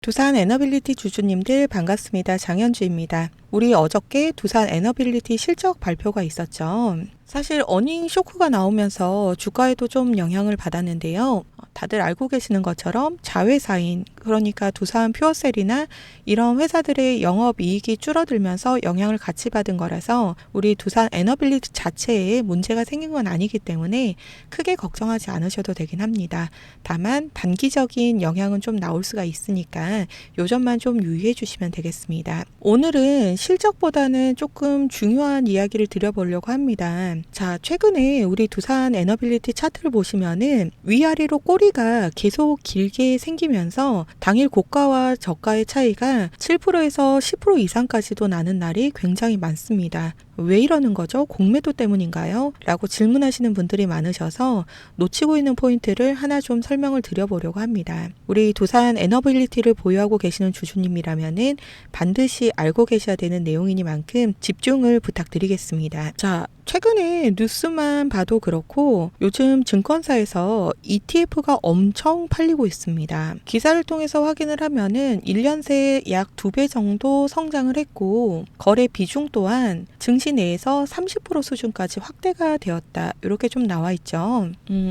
두산 에너빌리티 주주님들 반갑습니다. 장현주입니다. 우리 어저께 두산 에너빌리티 실적 발표가 있었죠. 사실 어닝 쇼크가 나오면서 주가에도 좀 영향을 받았는데요. 다들 알고 계시는 것처럼 자회사인, 그러니까 두산 퓨어셀이나 이런 회사들의 영업이익이 줄어들면서 영향을 같이 받은 거라서 우리 두산 에너빌리티 자체에 문제가 생긴 건 아니기 때문에 크게 걱정하지 않으셔도 되긴 합니다. 다만 단기적인 영향은 좀 나올 수가 있으니까 요 점만 좀 유의해 주시면 되겠습니다. 오늘은 실적보다는 조금 중요한 이야기를 드려보려고 합니다. 자, 최근에 우리 두산 에너빌리티 차트를 보시면은 위아래로 꼬리가 계속 길게 생기면서 당일 고가와 저가의 차이가 7%에서 10% 이상까지도 나는 날이 굉장히 많습니다. 왜 이러는 거죠? 공매도 때문인가요? 라고 질문하시는 분들이 많으셔서 놓치고 있는 포인트를 하나 좀 설명을 드려보려고 합니다. 우리 두산 에너빌리티를 보유하고 계시는 주주님이라면은 반드시 알고 계셔야 되는 내용이니만큼 집중을 부탁드리겠습니다. 자, 최근에 뉴스만 봐도 그렇고 요즘 증권사에서 ETF가 엄청 팔리고 있습니다. 기사를 통해서 확인을 하면은 1년 새에 약 2배 정도 성장을 했고 거래 비중 또한 증시 내에서 30% 수준까지 확대가 되었다. 이렇게 좀 나와 있죠.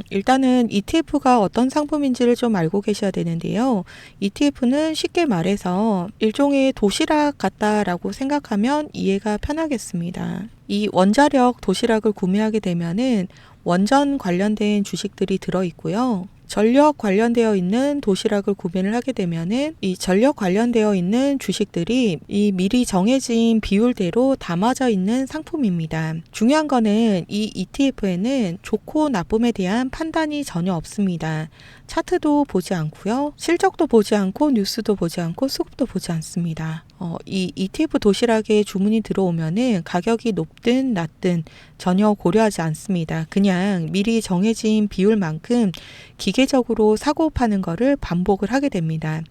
일단은 ETF가 어떤 상품인지를 좀 알고 계셔야 되는데요. ETF는 쉽게 말해서 일종의 도시락 같다라고 생각하면 이해가 편하겠습니다. 이 원자력 도시락을 구매하게 되면은 원전 관련된 주식들이 들어있고요. 전력 관련되어 있는 도시락을 구매를 하게 되면은 이 전력 관련되어 있는 주식들이 이 미리 정해진 비율대로 담아져 있는 상품입니다. 중요한 거는 이 ETF에는 좋고 나쁨에 대한 판단이 전혀 없습니다. 차트도 보지 않고요. 실적도 보지 않고 뉴스도 보지 않고 수급도 보지 않습니다. 이 ETF 도시락에 주문이 들어오면은 가격이 높든 낮든 전혀 고려하지 않습니다. 그냥 미리 정해진 비율만큼 기계적으로 사고 파는 거를 반복을 하게 됩니다.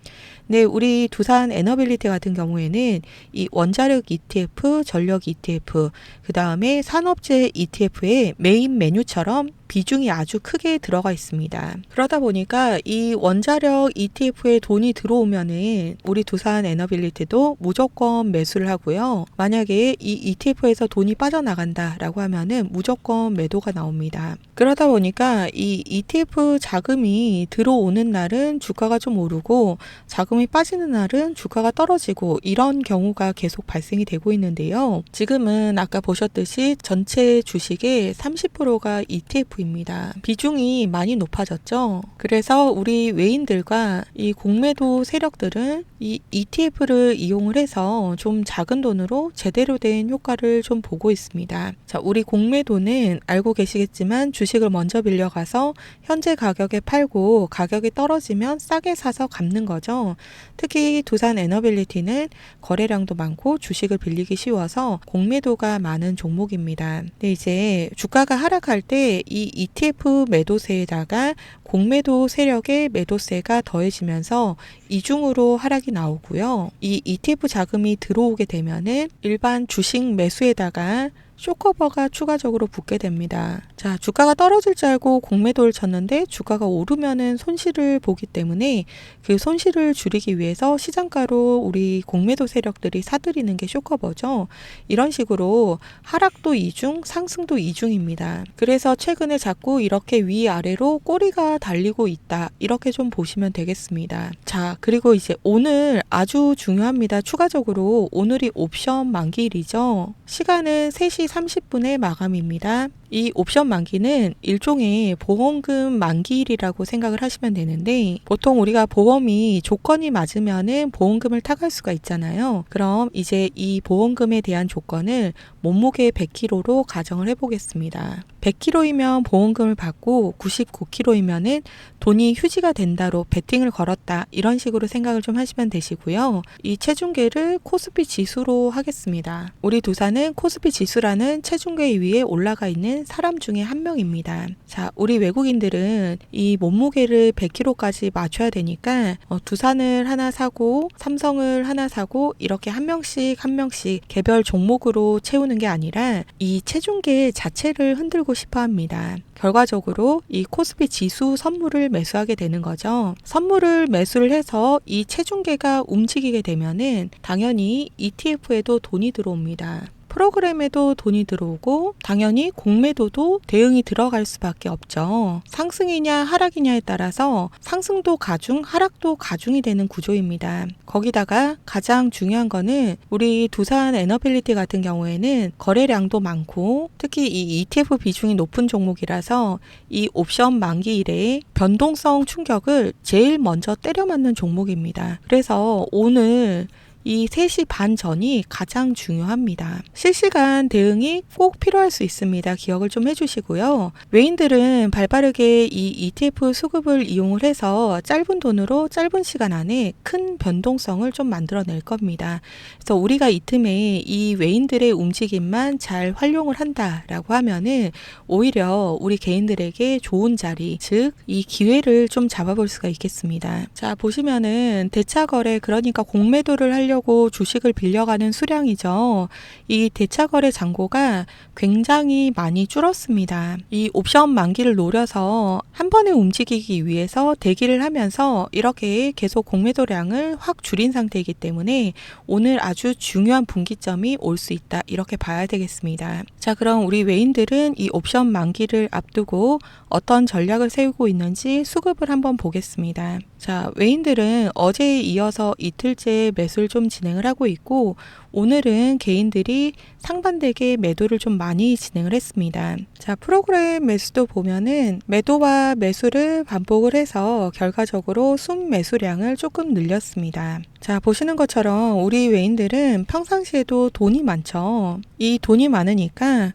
네, 우리 두산 에너빌리티 같은 경우에는 이 원자력 ETF, 전력 ETF, 그 다음에 산업재 ETF의 메인 메뉴처럼 비중이 아주 크게 들어가 있습니다. 그러다 보니까 이 원자력 ETF에 돈이 들어오면은 우리 두산 에너빌리티도 무조건 매수를 하고요. 만약에 이 ETF에서 돈이 빠져나간다라고 하면은 무조건 매도가 나옵니다. 그러다 보니까 이 ETF 자금이 들어오는 날은 주가가 좀 오르고 자금이 빠지는 날은 주가가 떨어지고 이런 경우가 계속 발생이 되고 있는데요. 지금은 아까 보셨듯이 전체 주식의 30%가 ETF입니다. 비중이 많이 높아졌죠. 그래서 우리 외인들과 이 공매도 세력들은 이 ETF를 이용을 해서 좀 작은 돈으로 제대로 된 효과를 좀 보고 있습니다. 자, 우리 공매도는 알고 계시겠지만 주식을 먼저 빌려가서 현재 가격에 팔고 가격이 떨어지면 싸게 사서 갚는 거죠. 특히 두산 에너빌리티는 거래량도 많고 주식을 빌리기 쉬워서 공매도가 많은 종목입니다. 근데 이제 주가가 하락할 때 이 ETF 매도세에다가 공매도 세력의 매도세가 더해지면서 이중으로 하락이 나오고요. 이 ETF 자금이 들어오게 되면은 일반 주식 매수에다가 쇼커버가 추가적으로 붙게 됩니다. 자, 주가가 떨어질 줄 알고 공매도를 쳤는데 주가가 오르면은 손실을 보기 때문에 그 손실을 줄이기 위해서 시장가로 우리 공매도 세력들이 사들이는 게 쇼커버죠. 이런 식으로 하락도 이중, 상승도 이중입니다. 그래서 최근에 자꾸 이렇게 위아래로 꼬리가 달리고 있다. 이렇게 좀 보시면 되겠습니다. 자, 그리고 이제 오늘 아주 중요합니다. 추가적으로 오늘이 옵션 만기일이죠. 시간은 3시 30분에 마감입니다. 이 옵션 만기는 일종의 보험금 만기일이라고 생각을 하시면 되는데 보통 우리가 보험이 조건이 맞으면은 보험금을 타갈 수가 있잖아요. 그럼 이제 이 보험금에 대한 조건을 몸무게 100kg로 가정을 해보겠습니다. 100kg이면 보험금을 받고 99kg이면은 돈이 휴지가 된다로 베팅을 걸었다. 이런 식으로 생각을 좀 하시면 되시고요. 이 체중계를 코스피 지수로 하겠습니다. 우리 두산은 코스피 지수라는 체중계 위에 올라가 있는 있는 사람 중에 한 명입니다. 자, 우리 외국인들은 이 몸무게를 100kg까지 맞춰야 되니까 두산을 하나 사고 삼성을 하나 사고 이렇게 한 명씩 한 명씩 개별 종목으로 채우는 게 아니라 이 체중계 자체를 흔들고 싶어 합니다. 결과적으로 이 코스피 지수 선물을 매수하게 되는 거죠. 선물을 매수를 해서 이 체중계가 움직이게 되면은 당연히 ETF에도 돈이 들어옵니다. 프로그램에도 돈이 들어오고 당연히 공매도도 대응이 들어갈 수밖에 없죠. 상승이냐 하락이냐에 따라서 상승도 가중, 하락도 가중이 되는 구조입니다. 거기다가 가장 중요한 거는 우리 두산 에너빌리티 같은 경우에는 거래량도 많고 특히 이 ETF 비중이 높은 종목이라서 이 옵션 만기일에 변동성 충격을 제일 먼저 때려 맞는 종목입니다. 그래서 오늘 이 3시 반 전이 가장 중요합니다. 실시간 대응이 꼭 필요할 수 있습니다. 기억을 좀 해주시고요. 외인들은 발빠르게 이 ETF 수급을 이용을 해서 짧은 돈으로 짧은 시간 안에 큰 변동성을 좀 만들어낼 겁니다. 그래서 우리가 이 틈에 이 외인들의 움직임만 잘 활용을 한다라고 하면은 오히려 우리 개인들에게 좋은 자리, 즉 이 기회를 좀 잡아볼 수가 있겠습니다. 자, 보시면은 대차 거래, 그러니까 공매도를 하려고 주식을 빌려가는 수량이죠. 이 대차 거래 잔고가 굉장히 많이 줄었습니다. 이 옵션 만기를 노려서 한 번에 움직이기 위해서 대기를 하면서 이렇게 계속 공매도량을 확 줄인 상태이기 때문에 오늘 아주 중요한 분기점이 올 수 있다, 이렇게 봐야 되겠습니다. 자, 그럼 우리 외인들은 이 옵션 만기를 앞두고 어떤 전략을 세우고 있는지 수급을 한번 보겠습니다. 자, 외인들은 어제에 이어서 이틀째 매수를 좀 진행을 하고 있고 오늘은 개인들이 상반되게 매도를 좀 많이 진행을 했습니다. 자, 프로그램 매수도 보면은 매도와 매수를 반복을 해서 결과적으로 순 매수량을 조금 늘렸습니다. 자, 보시는 것처럼 우리 외인들은 평상시에도 돈이 많죠. 이 돈이 많으니까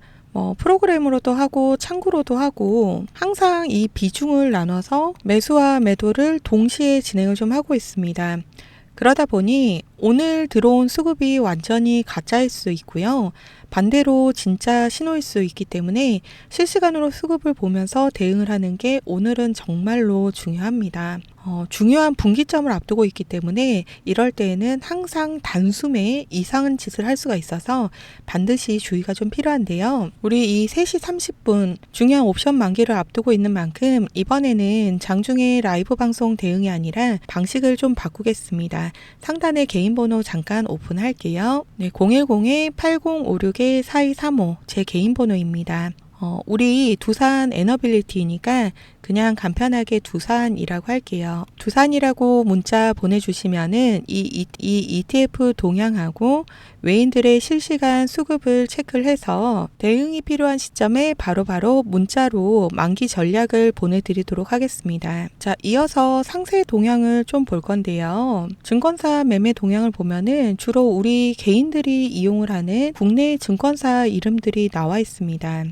프로그램으로도 하고 창구로도 하고 항상 이 비중을 나눠서 매수와 매도를 동시에 진행을 좀 하고 있습니다. 그러다 보니 오늘 들어온 수급이 완전히 가짜일 수 있고요. 반대로 진짜 신호일 수 있기 때문에 실시간으로 수급을 보면서 대응을 하는 게 오늘은 정말로 중요합니다. 중요한 분기점을 앞두고 있기 때문에 이럴 때에는 항상 단숨에 이상한 짓을 할 수가 있어서 반드시 주의가 좀 필요한데요. 우리 이 3시 30분 중요한 옵션 만기를 앞두고 있는 만큼 이번에는 장중에 라이브 방송 대응이 아니라 방식을 좀 바꾸겠습니다. 상단에 개인 번호 잠깐 오픈할게요. 네, 010-8056-4235 제 개인 번호입니다. 우리 두산 에너빌리티니까 그냥 간편하게 두산이라고 할게요. 두산이라고 문자 보내주시면은 이 ETF 동향하고 외인들의 실시간 수급을 체크를 해서 대응이 필요한 시점에 바로바로 문자로 만기 전략을 보내드리도록 하겠습니다. 자, 이어서 상세 동향을 좀 볼 건데요. 증권사 매매 동향을 보면은 주로 우리 개인들이 이용을 하는 국내 증권사 이름들이 나와 있습니다.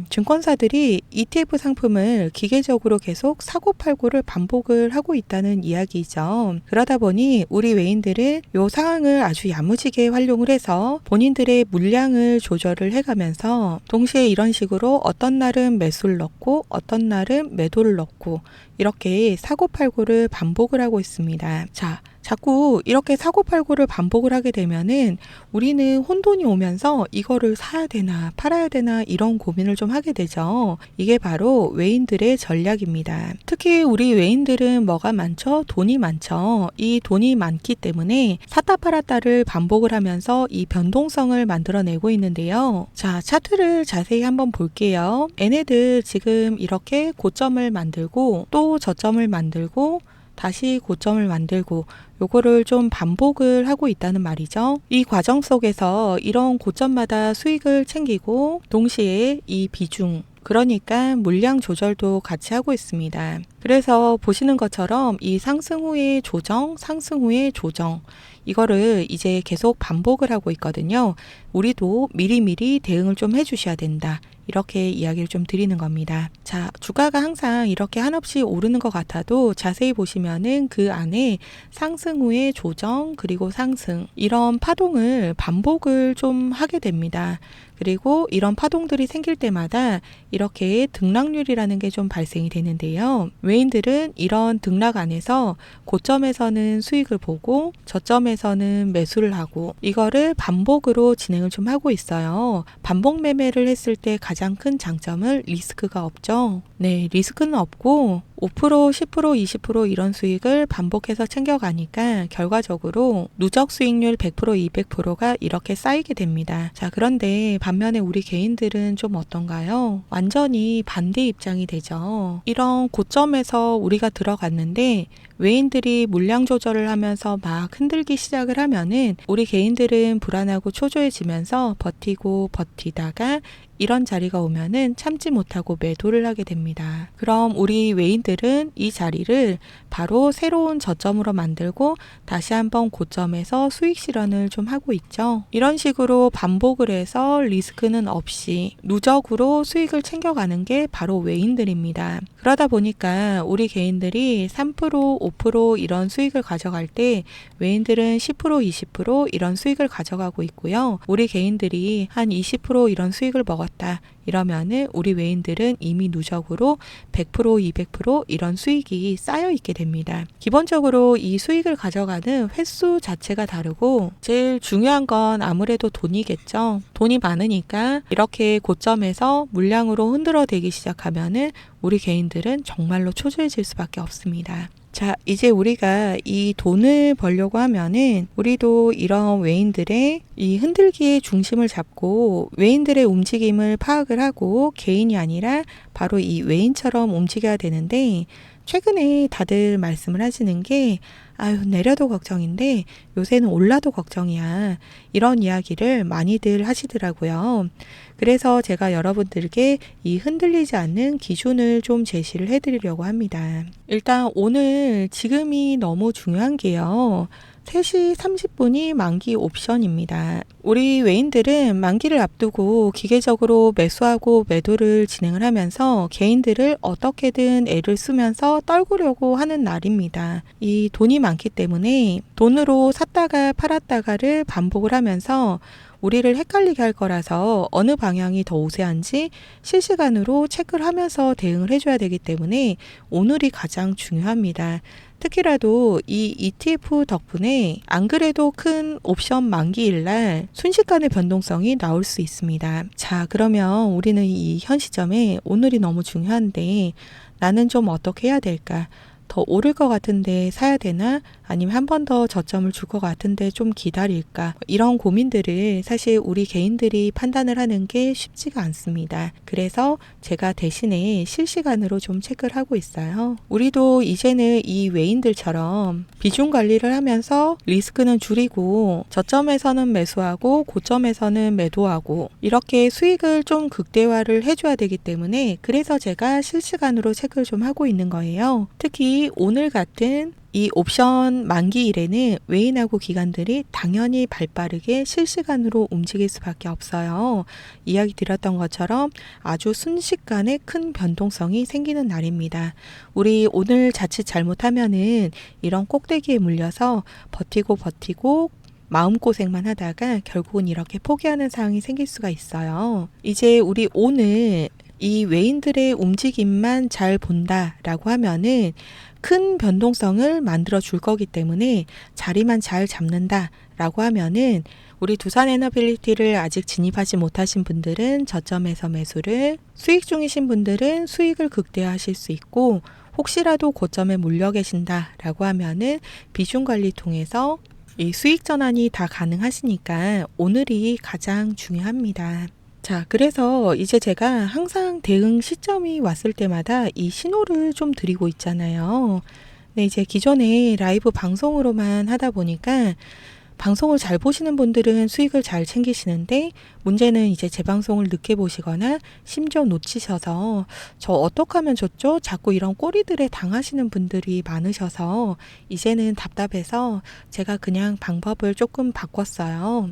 증권사들이 ETF 상품을 기계적으로 계속 사고팔고를 반복을 하고 있다는 이야기죠. 그러다 보니 우리 외인들은 이 상황을 아주 야무지게 활용을 해서 본인들의 물량을 조절을 해가면서 동시에 이런 식으로 어떤 날은 매수를 넣고 어떤 날은 매도를 넣고 이렇게 사고팔고를 반복을 하고 있습니다. 자, 자꾸 이렇게 사고팔고를 반복을 하게 되면은 우리는 혼돈이 오면서 이거를 사야 되나 팔아야 되나 이런 고민을 좀 하게 되죠. 이게 바로 외인들의 전략입니다. 특히 우리 외인들은 뭐가 많죠? 돈이 많죠. 이 돈이 많기 때문에 샀다 팔았다를 반복을 하면서 이 변동성을 만들어내고 있는데요. 자, 차트를 자세히 한번 볼게요. 얘네들 지금 이렇게 고점을 만들고 또 저점을 만들고 다시 고점을 만들고 요거를 좀 반복을 하고 있다는 말이죠. 이 과정 속에서 이런 고점마다 수익을 챙기고 동시에 이 비중, 그러니까 물량 조절도 같이 하고 있습니다. 그래서 보시는 것처럼 이 상승 후의 조정, 상승 후의 조정, 이거를 이제 계속 반복을 하고 있거든요. 우리도 미리미리 대응을 좀 해주셔야 된다. 이렇게 이야기를 좀 드리는 겁니다. 자, 주가가 항상 이렇게 한없이 오르는 것 같아도 자세히 보시면은 그 안에 상승 후의 조정, 그리고 상승, 이런 파동을 반복을 좀 하게 됩니다. 그리고 이런 파동들이 생길 때마다 이렇게 등락률이라는 게 좀 발생이 되는데요. 외인들은 이런 등락 안에서 고점에서는 수익을 보고 저점에서는 매수를 하고 이거를 반복으로 진행을 좀 하고 있어요. 반복 매매를 했을 때 가장 큰 장점은 리스크가 없죠. 네, 리스크는 없고 5%, 10%, 20% 이런 수익을 반복해서 챙겨가니까 결과적으로 누적 수익률 100%, 200%가 이렇게 쌓이게 됩니다. 자, 그런데 반면에 우리 개인들은 좀 어떤가요? 완전히 반대 입장이 되죠. 이런 고점에서 우리가 들어갔는데 외인들이 물량 조절을 하면서 막 흔들기 시작을 하면은 우리 개인들은 불안하고 초조해지면서 버티고 버티다가 이런 자리가 오면은 참지 못하고 매도를 하게 됩니다. 그럼 우리 외인들은 이 자리를 바로 새로운 저점으로 만들고 다시 한번 고점에서 수익 실현을 좀 하고 있죠. 이런 식으로 반복을 해서 리스크는 없이 누적으로 수익을 챙겨가는 게 바로 외인들입니다. 그러다 보니까 우리 개인들이 3%, 5% 이런 수익을 가져갈 때 외인들은 10%, 20% 이런 수익을 가져가고 있고요. 우리 개인들이 한 20% 이런 수익을 먹었다. 이러면은 우리 외인들은 이미 누적으로 100%, 200% 이런 수익이 쌓여 있게 됩니다. 기본적으로 이 수익을 가져가는 횟수 자체가 다르고 제일 중요한 건 아무래도 돈이겠죠. 돈이 많으니까 이렇게 고점에서 물량으로 흔들어대기 시작하면은 우리 개인들은 정말로 초조해질 수밖에 없습니다. 자, 이제 우리가 이 돈을 벌려고 하면은 우리도 이런 외인들의 이 흔들기의 중심을 잡고 외인들의 움직임을 파악을 하고 개인이 아니라 바로 이 외인처럼 움직여야 되는데 최근에 다들 말씀을 하시는 게 아유, 내려도 걱정인데 요새는 올라도 걱정이야. 이런 이야기를 많이들 하시더라고요. 그래서 제가 여러분들께 이 흔들리지 않는 기준을 좀 제시를 해드리려고 합니다. 일단 오늘 지금이 너무 중요한 게요. 3시 30분이 만기 옵션입니다. 우리 외인들은 만기를 앞두고 기계적으로 매수하고 매도를 진행을 하면서 개인들을 어떻게든 애를 쓰면서 떨구려고 하는 날입니다. 이 돈이 많기 때문에 돈으로 샀다가 팔았다가를 반복을 하면서 우리를 헷갈리게 할 거라서 어느 방향이 더 우세한지 실시간으로 체크를 하면서 대응을 해줘야 되기 때문에 오늘이 가장 중요합니다. 특히라도 이 ETF 덕분에 안 그래도 큰 옵션 만기일 날 순식간에 변동성이 나올 수 있습니다. 자, 그러면 우리는 이 현 시점에 오늘이 너무 중요한데 나는 좀 어떻게 해야 될까? 더 오를 것 같은데 사야 되나? 아니면 한 번 더 저점을 줄 것 같은데 좀 기다릴까? 이런 고민들을 사실 우리 개인들이 판단을 하는 게 쉽지가 않습니다. 그래서 제가 대신에 실시간으로 좀 체크를 하고 있어요. 우리도 이제는 이 외인들처럼 비중 관리를 하면서 리스크는 줄이고 저점에서는 매수하고 고점에서는 매도하고 이렇게 수익을 좀 극대화를 해줘야 되기 때문에 그래서 제가 실시간으로 체크를 좀 하고 있는 거예요. 특히 오늘 같은 이 옵션 만기일에는 외인하고 기관들이 당연히 발빠르게 실시간으로 움직일 수밖에 없어요. 이야기 드렸던 것처럼 아주 순식간에 큰 변동성이 생기는 날입니다. 우리 오늘 자칫 잘못하면은 이런 꼭대기에 물려서 버티고 마음고생만 하다가 결국은 이렇게 포기하는 상황이 생길 수가 있어요. 이제 우리 오늘 이 외인들의 움직임만 잘 본다라고 하면은 큰 변동성을 만들어 줄 거기 때문에 자리만 잘 잡는다라고 하면은 우리 두산 에너빌리티를 아직 진입하지 못하신 분들은 저점에서 매수를, 수익 중이신 분들은 수익을 극대화하실 수 있고 혹시라도 고점에 물려 계신다라고 하면은 비중 관리 통해서 이 수익 전환이 다 가능하시니까 오늘이 가장 중요합니다. 자, 그래서 이제 제가 항상 대응 시점이 왔을 때마다 이 신호를 좀 드리고 있잖아요. 근데 이제 기존에 라이브 방송으로만 하다 보니까 방송을 잘 보시는 분들은 수익을 잘 챙기시는데 문제는 이제 제 방송을 늦게 보시거나 심지어 놓치셔서 저 어떡하면 좋죠? 자꾸 이런 꼬리들에 당하시는 분들이 많으셔서 이제는 답답해서 제가 그냥 방법을 조금 바꿨어요.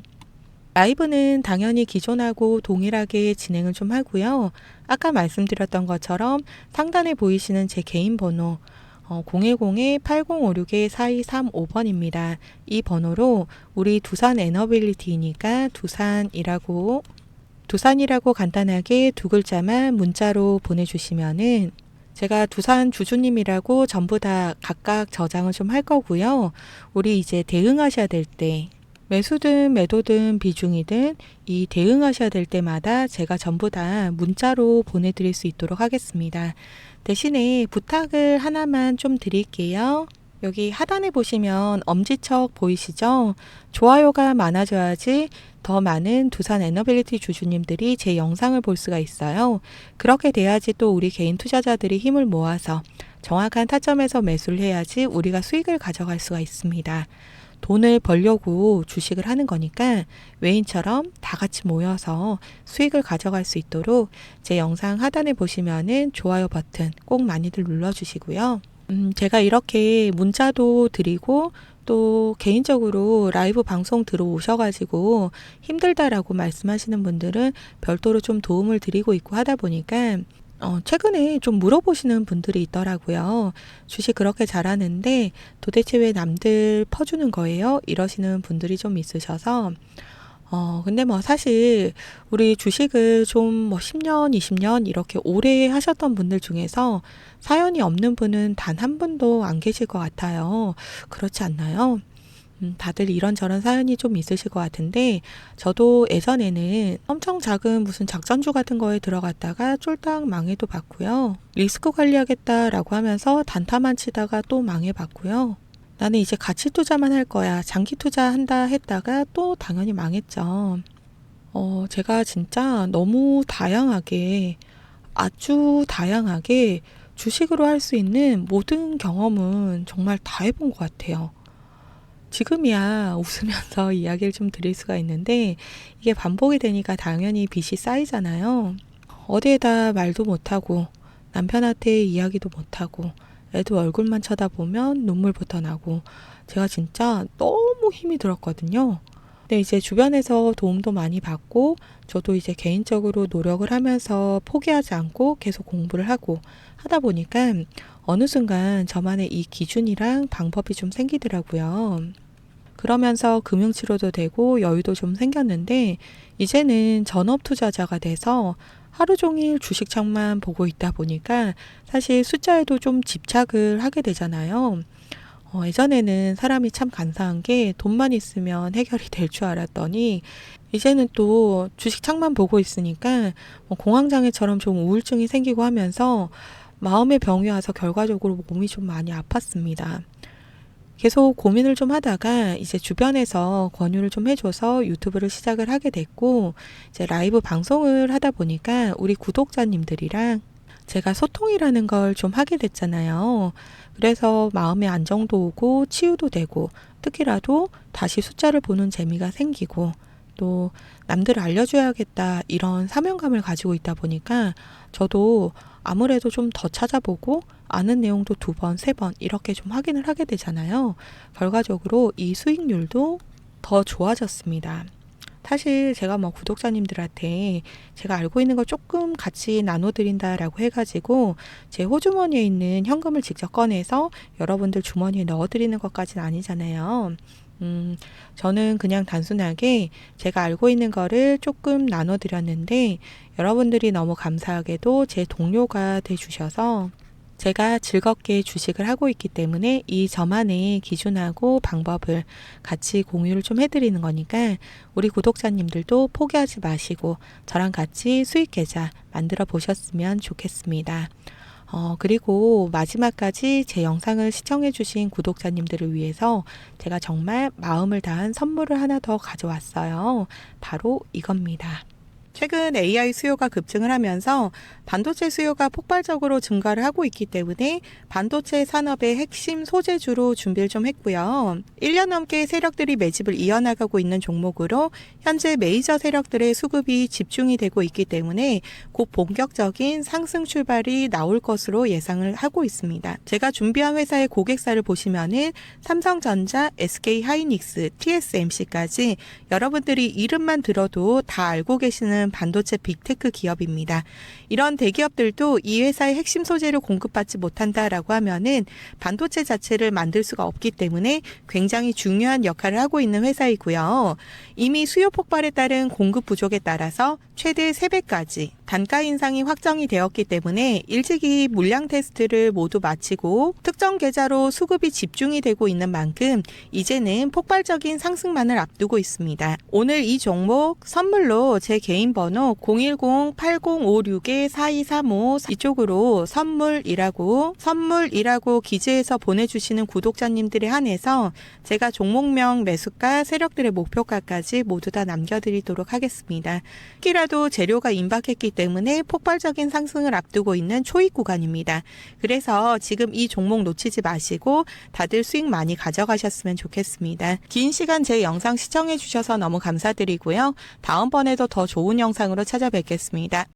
라이브는 당연히 기존하고 동일하게 진행을 좀 하고요. 아까 말씀드렸던 것처럼 상단에 보이시는 제 개인 번호 010-8056-4235번입니다. 이 번호로 우리 두산 에너빌리티니까 두산이라고 간단하게 두 글자만 문자로 보내주시면은 제가 두산 주주님이라고 전부 다 각각 저장을 좀 할 거고요. 우리 이제 대응하셔야 될 때 매수든 매도든 비중이든 이 대응하셔야 될 때마다 제가 전부 다 문자로 보내드릴 수 있도록 하겠습니다. 대신에 부탁을 하나만 좀 드릴게요. 여기 하단에 보시면 엄지척 보이시죠? 좋아요가 많아져야지 더 많은 두산 에너빌리티 주주님들이 제 영상을 볼 수가 있어요. 그렇게 돼야지 또 우리 개인 투자자들이 힘을 모아서 정확한 타점에서 매수를 해야지 우리가 수익을 가져갈 수가 있습니다. 돈을 벌려고 주식을 하는 거니까 외인처럼 다 같이 모여서 수익을 가져갈 수 있도록 제 영상 하단에 보시면은 좋아요 버튼 꼭 많이들 눌러주시고요. 제가 이렇게 문자도 드리고 또 개인적으로 라이브 방송 들어오셔가지고 힘들다라고 말씀하시는 분들은 별도로 좀 도움을 드리고 있고 하다 보니까 최근에 좀 물어보시는 분들이 있더라고요. 주식 그렇게 잘하는데 도대체 왜 남들 퍼주는 거예요? 이러시는 분들이 좀 있으셔서 근데 뭐 사실 우리 주식을 좀 10년, 20년 이렇게 오래 하셨던 분들 중에서 사연이 없는 분은 단 한 분도 안 계실 것 같아요. 그렇지 않나요? 다들 이런저런 사연이 좀 있으실 것 같은데 저도 예전에는 엄청 작은 무슨 작전주 같은 거에 들어갔다가 쫄딱 망해도 봤고요. 리스크 관리하겠다라고 하면서 단타만 치다가 또 망해봤고요. 나는 이제 가치 투자만 할 거야. 장기 투자한다 했다가 또 당연히 망했죠. 제가 진짜 너무 다양하게, 아주 다양하게 주식으로 할 수 있는 모든 경험은 정말 다 해본 것 같아요. 지금이야 웃으면서 이야기를 좀 드릴 수가 있는데 이게 반복이 되니까 당연히 빚이 쌓이잖아요. 어디에다 말도 못하고 남편한테 이야기도 못하고 애도 얼굴만 쳐다보면 눈물부터 나고 제가 진짜 너무 힘이 들었거든요. 근데 이제 주변에서 도움도 많이 받고 저도 이제 개인적으로 노력을 하면서 포기하지 않고 계속 공부를 하고 하다 보니까 어느 순간 저만의 이 기준이랑 방법이 좀 생기더라고요. 그러면서 금융치료도 되고 여유도 좀 생겼는데 이제는 전업 투자자가 돼서 하루 종일 주식창만 보고 있다 보니까 사실 숫자에도 좀 집착을 하게 되잖아요. 예전에는 사람이 참 간사한 게 돈만 있으면 해결이 될 줄 알았더니 이제는 또 주식창만 보고 있으니까 공황장애처럼 좀 우울증이 생기고 하면서 마음의 병이 와서 결과적으로 몸이 좀 많이 아팠습니다. 계속 고민을 좀 하다가 이제 주변에서 권유를 좀 해줘서 유튜브를 시작을 하게 됐고 이제 라이브 방송을 하다 보니까 우리 구독자님들이랑 제가 소통이라는 걸 좀 하게 됐잖아요. 그래서 마음의 안정도 오고 치유도 되고 특히라도 다시 숫자를 보는 재미가 생기고 또 남들을 알려줘야겠다 이런 사명감을 가지고 있다 보니까 저도 아무래도 좀 더 찾아보고 아는 내용도 2번, 3번 이렇게 좀 확인을 하게 되잖아요. 결과적으로 이 수익률도 더 좋아졌습니다. 사실 제가 뭐 구독자님들한테 제가 알고 있는 거 조금 같이 나눠드린다라고 해가지고 제 호주머니에 있는 현금을 직접 꺼내서 여러분들 주머니에 넣어드리는 것까지는 아니잖아요. 저는 그냥 단순하게 제가 알고 있는 거를 조금 나눠드렸는데 여러분들이 너무 감사하게도 제 동료가 돼주셔서 제가 즐겁게 주식을 하고 있기 때문에 이 저만의 기준하고 방법을 같이 공유를 좀 해드리는 거니까 우리 구독자님들도 포기하지 마시고 저랑 같이 수익 계좌 만들어 보셨으면 좋겠습니다. 그리고 마지막까지 제 영상을 시청해주신 구독자님들을 위해서 제가 정말 마음을 다한 선물을 하나 더 가져왔어요. 바로 이겁니다. 최근 AI 수요가 급증을 하면서 반도체 수요가 폭발적으로 증가를 하고 있기 때문에 반도체 산업의 핵심 소재주로 준비를 좀 했고요. 1년 넘게 세력들이 매집을 이어나가고 있는 종목으로 현재 메이저 세력들의 수급이 집중이 되고 있기 때문에 곧 본격적인 상승 출발이 나올 것으로 예상을 하고 있습니다. 제가 준비한 회사의 고객사를 보시면은 삼성전자, SK하이닉스, TSMC까지 여러분들이 이름만 들어도 다 알고 계시는 반도체 빅테크 기업입니다. 이런 대기업들도 이 회사의 핵심 소재를 공급받지 못한다라고 하면은 반도체 자체를 만들 수가 없기 때문에 굉장히 중요한 역할을 하고 있는 회사이고요. 이미 수요 폭발에 따른 공급 부족에 따라서 최대 3배까지 단가 인상이 확정이 되었기 때문에 일찍이 물량 테스트를 모두 마치고 특정 계좌로 수급이 집중이 되고 있는 만큼 이제는 폭발적인 상승만을 앞두고 있습니다. 오늘 이 종목 선물로 제 개인 번호 010-8056-4235 이쪽으로 선물이라고 기재해서 보내주시는 구독자님들에 한해서 제가 종목명, 매수가, 세력들의 목표가까지 모두 다 남겨드리도록 하겠습니다. 특히라도 재료가 임박했기 때문에 폭발적인 상승을 앞두고 있는 초입 구간입니다. 그래서 지금 이 종목 놓치지 마시고 다들 수익 많이 가져가셨으면 좋겠습니다. 긴 시간 제 영상 시청해 주셔서 너무 감사드리고요. 다음번에도 더 좋은 영상으로 찾아뵙겠습니다.